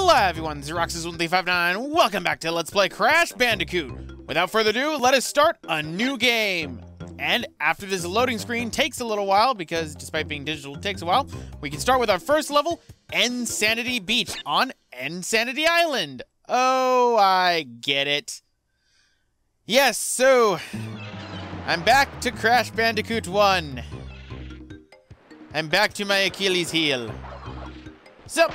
Hello everyone, Xeroxes1359. Welcome back to Let's Play Crash Bandicoot. Without further ado, let us start a new game. And after this loading screen takes a little while, because despite being digital it takes a while, we can start with our first level, Sanity Beach on Sanity Island. Oh, I get it. Yes, so I'm back to Crash Bandicoot 1. I'm back to my Achilles heel. So,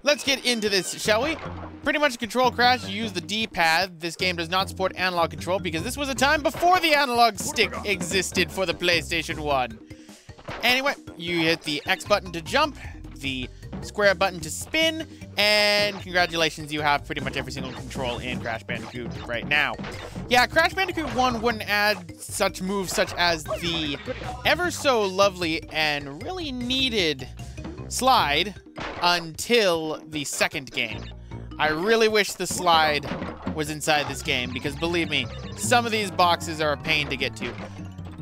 let's get into this, shall we? Pretty much control Crash, you use the D-pad. This game does not support analog control because this was a time before the analog stick existed for the PlayStation 1. Anyway, you hit the X button to jump, the square button to spin, and congratulations, you have pretty much every single control in Crash Bandicoot right now. Yeah, Crash Bandicoot 1 wouldn't add such moves such as the ever so lovely and really needed slide until the second game. I really wish the slide was inside this game because believe me, some of these boxes are a pain to get to.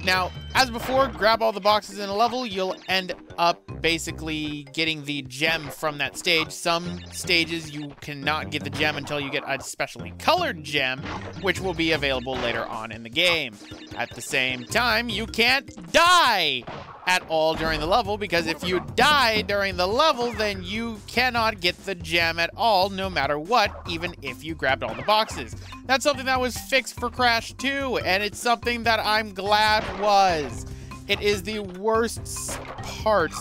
Now, as before, grab all the boxes in a level, you'll end up basically getting the gem from that stage. Some stages you cannot get the gem until you get a specially colored gem, which will be available later on in the game. At the same time, you can't die at all during the level, because if you die during the level, then you cannot get the gem at all, no matter what, even if you grabbed all the boxes. That's something that was fixed for Crash 2, and it's something that I'm glad was. It is the worst part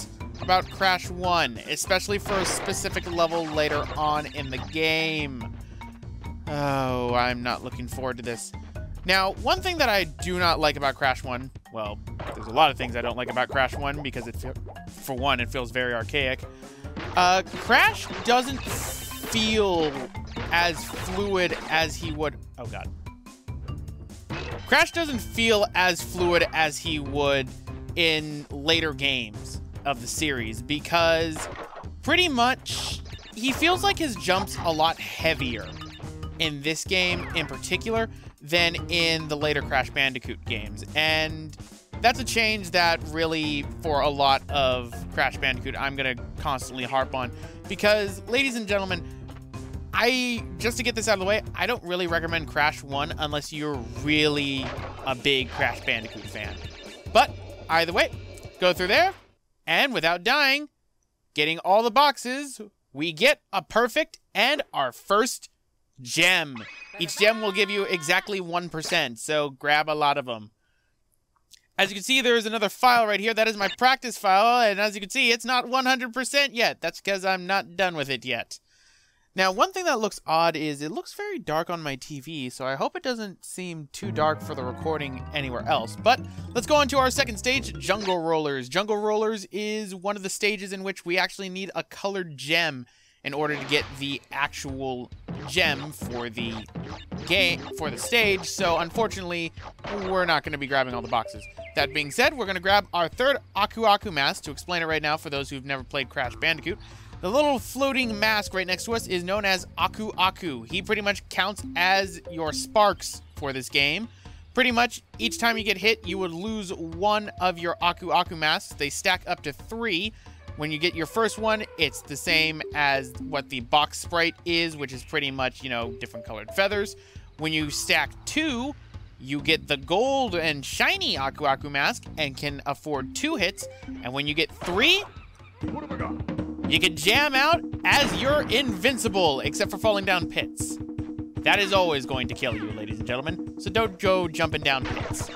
about Crash 1, especially for a specific level later on in the game. Oh, I'm not looking forward to this. Now, one thing that I do not like about Crash 1, well, there's a lot of things I don't like about Crash 1 because for one, it feels very archaic. Crash doesn't feel as fluid as he would, oh god. Crash doesn't feel as fluid as he would in later games of the series because pretty much he feels like his jumps a lot heavier in this game in particular than in the later Crash Bandicoot games. And that's a change that really, for a lot of Crash Bandicoot, I'm gonna constantly harp on. Because, ladies and gentlemen, just to get this out of the way, I don't really recommend Crash 1 unless you're really a big Crash Bandicoot fan. But, either way, go through there, and without dying, getting all the boxes, we get a perfect and our first gem. Each gem will give you exactly 1%, so grab a lot of them. As you can see, there is another file right here. That is my practice file, and as you can see, it's not 100% yet. That's because I'm not done with it yet. Now, one thing that looks odd is it looks very dark on my TV, so I hope it doesn't seem too dark for the recording anywhere else. But let's go on to our second stage, Jungle Rollers. Jungle Rollers is one of the stages in which we actually need a colored gem in order to get the actual gem for the game, for the stage. So unfortunately, we're not going to be grabbing all the boxes. That being said, we're going to grab our third Aku Aku mask. To explain it right now for those who've never played Crash Bandicoot, the little floating mask right next to us is known as Aku Aku. He pretty much counts as your sparks for this game. Pretty much each time you get hit, you would lose one of your Aku Aku masks. They stack up to 3. When you get your first one, it's the same as what the box sprite is, which is pretty much, you know, different colored feathers. When you stack 2, you get the gold and shiny Aku Aku mask and can afford 2 hits. And when you get 3, you can jam out as you're invincible, except for falling down pits. That is always going to kill you, ladies and gentlemen, so don't go jumping down pits.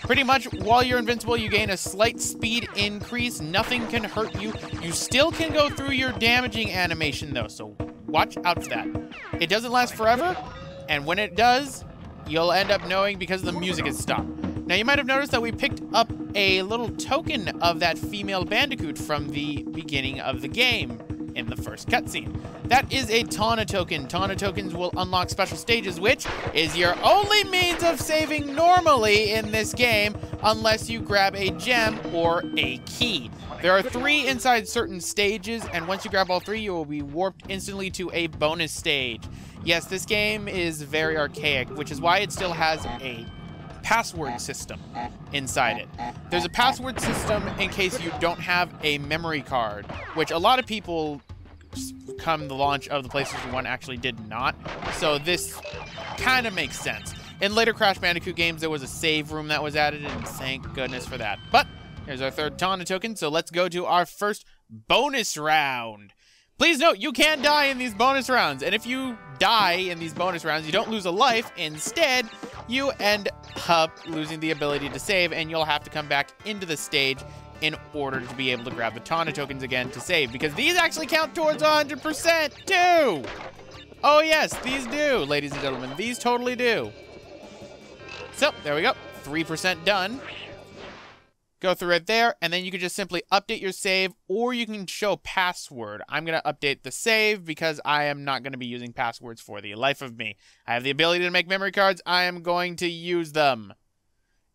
Pretty much, while you're invincible, you gain a slight speed increase. Nothing can hurt you. You still can go through your damaging animation, though, so watch out for that. It doesn't last forever, and when it does, you'll end up knowing because the music is stopped. Now, you might have noticed that we picked up a little token of that female Bandicoot from the beginning of the game in the first cutscene. That is a Tawna token. Tawna tokens will unlock special stages, which is your only means of saving normally in this game, unless you grab a gem or a key. There are 3 inside certain stages, and once you grab all 3, you will be warped instantly to a bonus stage. Yes, this game is very archaic, which is why it still has a password system inside it. There's a password system in case you don't have a memory card, which a lot of people come the launch of the PlayStation 1 actually did not. So this kind of makes sense. In later Crash Bandicoot games, there was a save room that was added, and thank goodness for that. But here's our third Tana token, so let's go to our first bonus round. Please note, you can die in these bonus rounds, and if you die in these bonus rounds, you don't lose a life. Instead, you end up losing the ability to save, and you'll have to come back into the stage in order to be able to grab the Tana tokens again to save, because these actually count towards 100% too! Oh yes, these do, ladies and gentlemen. These totally do. So, there we go. 3% done. Go through it there, and then you can just simply update your save, or you can show password. I'm going to update the save because I am not going to be using passwords for the life of me. I have the ability to make memory cards. I am going to use them.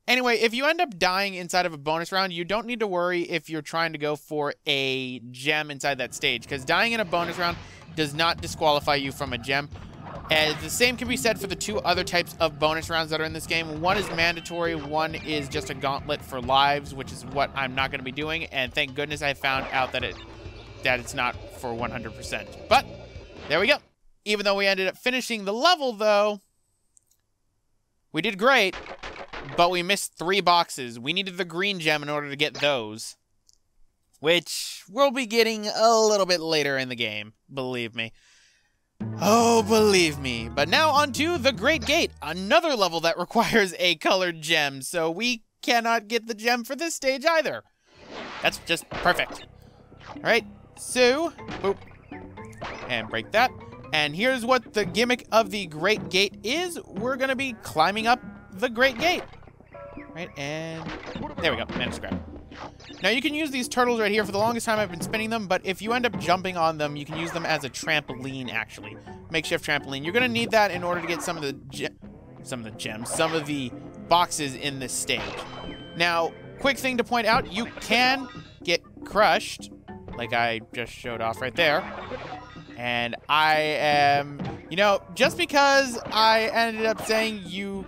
Anyway, if you end up dying inside of a bonus round, you don't need to worry if you're trying to go for a gem inside that stage, because dying in a bonus round does not disqualify you from a gem. And the same can be said for the two other types of bonus rounds that are in this game. One is mandatory, one is just a gauntlet for lives, which is what I'm not going to be doing. And thank goodness I found out that it's not for 100%. But there we go. Even though we ended up finishing the level, though, we did great, but we missed 3 boxes. We needed the green gem in order to get those, which we'll be getting a little bit later in the game, believe me. Oh, believe me. But now onto the Great Gate, another level that requires a colored gem, so we cannot get the gem for this stage either. That's just perfect. All right, so, boop, and break that. And here's what the gimmick of the Great Gate is. We're gonna be climbing up the Great Gate. Right, and there we go, managed to grab it. Now you can use these turtles right here. For the longest time I've been spinning them, but if you end up jumping on them, you can use them as a trampoline, actually. Makeshift trampoline. You're gonna need that in order to get some of the boxes in this stage. Now, quick thing to point out, you can get crushed, like I just showed off right there. And I am, you know, just because I ended up saying you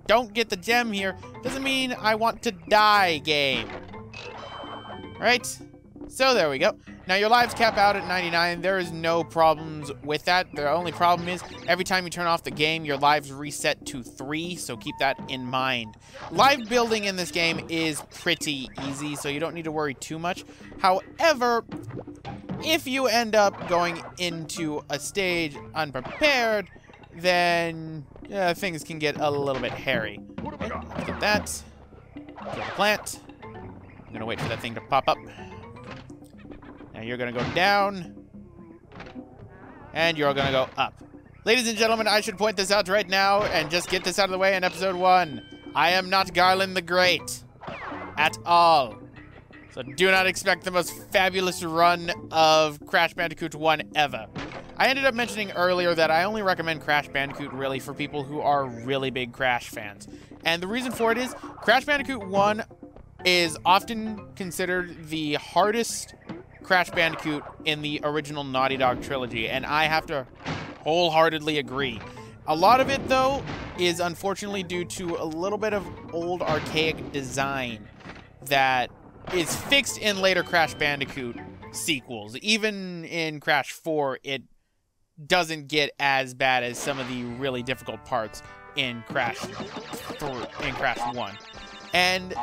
don't get the gem here, doesn't mean I want to die, game. Right? So there we go. Now your lives cap out at 99. There is no problems with that. The only problem is every time you turn off the game, your lives reset to 3, so keep that in mind. Live building in this game is pretty easy, so you don't need to worry too much. However, if you end up going into a stage unprepared, then things can get a little bit hairy. Okay, let's get that. Kill the plant. I'm gonna wait for that thing to pop up. Now you're gonna go down. And you're gonna go up. Ladies and gentlemen, I should point this out right now and just get this out of the way in episode 1. I am not Garland the Great. At all. So do not expect the most fabulous run of Crash Bandicoot 1 ever. I ended up mentioning earlier that I only recommend Crash Bandicoot really for people who are really big Crash fans. And the reason for it is Crash Bandicoot 1 is often considered the hardest Crash Bandicoot in the original Naughty Dog trilogy, and I have to wholeheartedly agree. A lot of it, though, is unfortunately due to a little bit of old archaic design that is fixed in later Crash Bandicoot sequels. Even in Crash 4, it doesn't get as bad as some of the really difficult parts in Crash 1. And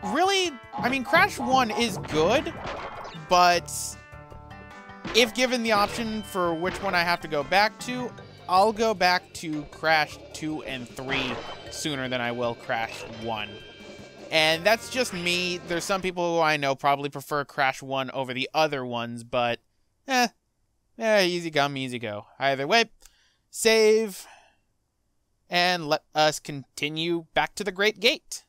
really, I mean, Crash 1 is good, but if given the option for which one I have to go back to, I'll go back to Crash 2 and 3 sooner than I will Crash 1. And that's just me. There's some people who I know probably prefer Crash 1 over the other ones, but easy come, easy go. Either way, save, and let us continue back to the Great Gate.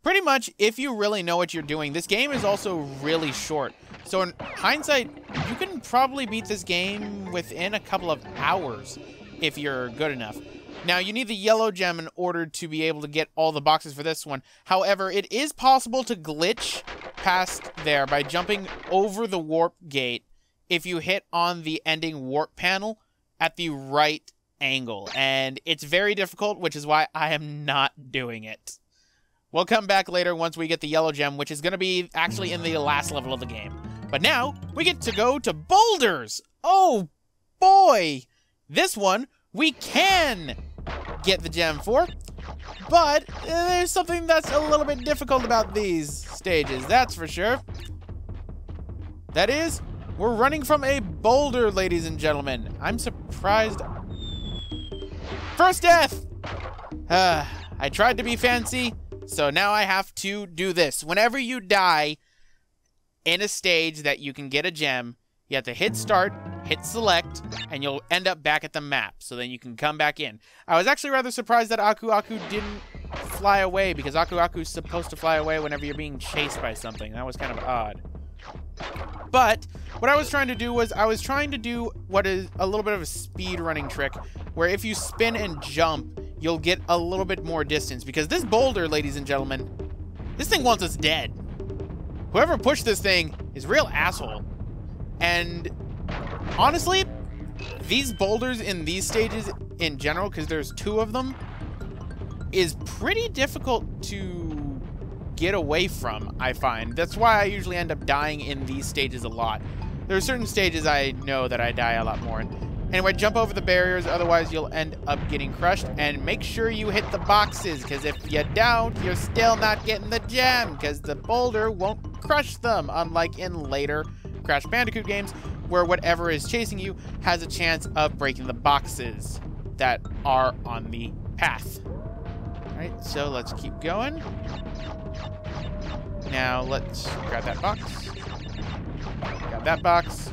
Pretty much, if you really know what you're doing, this game is also really short. So in hindsight, you can probably beat this game within a couple of hours if you're good enough. Now, you need the yellow gem in order to be able to get all the boxes for this one. However, it is possible to glitch past there by jumping over the warp gate if you hit on the ending warp panel at the right angle. And it's very difficult, which is why I am not doing it. We'll come back later once we get the yellow gem, which is going to be actually in the last level of the game. But now, we get to go to Boulders. Oh, boy. This one, we can get the gem for. But there's something that's a little bit difficult about these stages, that's for sure. That is, we're running from a boulder, ladies and gentlemen. I'm surprised. First death! I tried to be fancy, so now I have to do this. Whenever you die in a stage that you can get a gem, you have to hit start, hit select, and you'll end up back at the map. So then you can come back in. I was actually rather surprised that Aku Aku didn't fly away, because Aku Aku's supposed to fly away whenever you're being chased by something. That was kind of odd. But what I was trying to do was I was trying to do what is a little bit of a speed running trick, where if you spin and jump, you'll get a little bit more distance. Because this boulder, ladies and gentlemen, this thing wants us dead. Whoever pushed this thing is a real asshole. And honestly, these boulders in these stages in general, because there's 2 of them, is pretty difficult to get away from, I find. That's why I usually end up dying in these stages a lot. There are certain stages I know that I die a lot more in. Anyway, jump over the barriers, otherwise you'll end up getting crushed. And make sure you hit the boxes, because if you don't, you're still not getting the gem, because the boulder won't crush them, unlike in later Crash Bandicoot games, where whatever is chasing you has a chance of breaking the boxes that are on the path. Alright, so let's keep going. Now let's grab that box. Grab that box.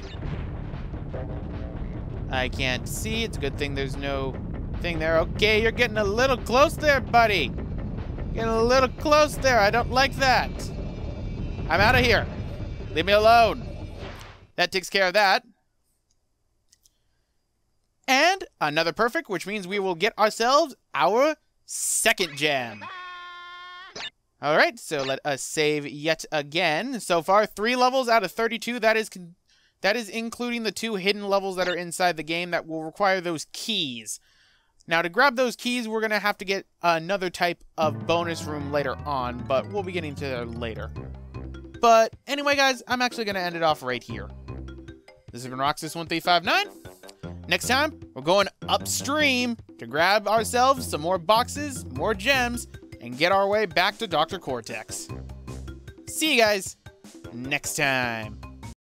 I can't see. It's a good thing there's no thing there. Okay, you're getting a little close there, buddy. Getting a little close there. I don't like that. I'm out of here. Leave me alone. That takes care of that. And another perfect, which means we will get ourselves our second gem. All right, so let us save yet again. So far, 3 levels out of 32. That is including the 2 hidden levels that are inside the game that will require those keys. Now, to grab those keys, we're going to have to get another type of bonus room later on, but we'll be getting to that later. But anyway, guys, I'm actually going to end it off right here. This has been Roxas1359. Next time, we're going upstream to grab ourselves some more boxes, more gems, and get our way back to Dr. Cortex. See you guys next time.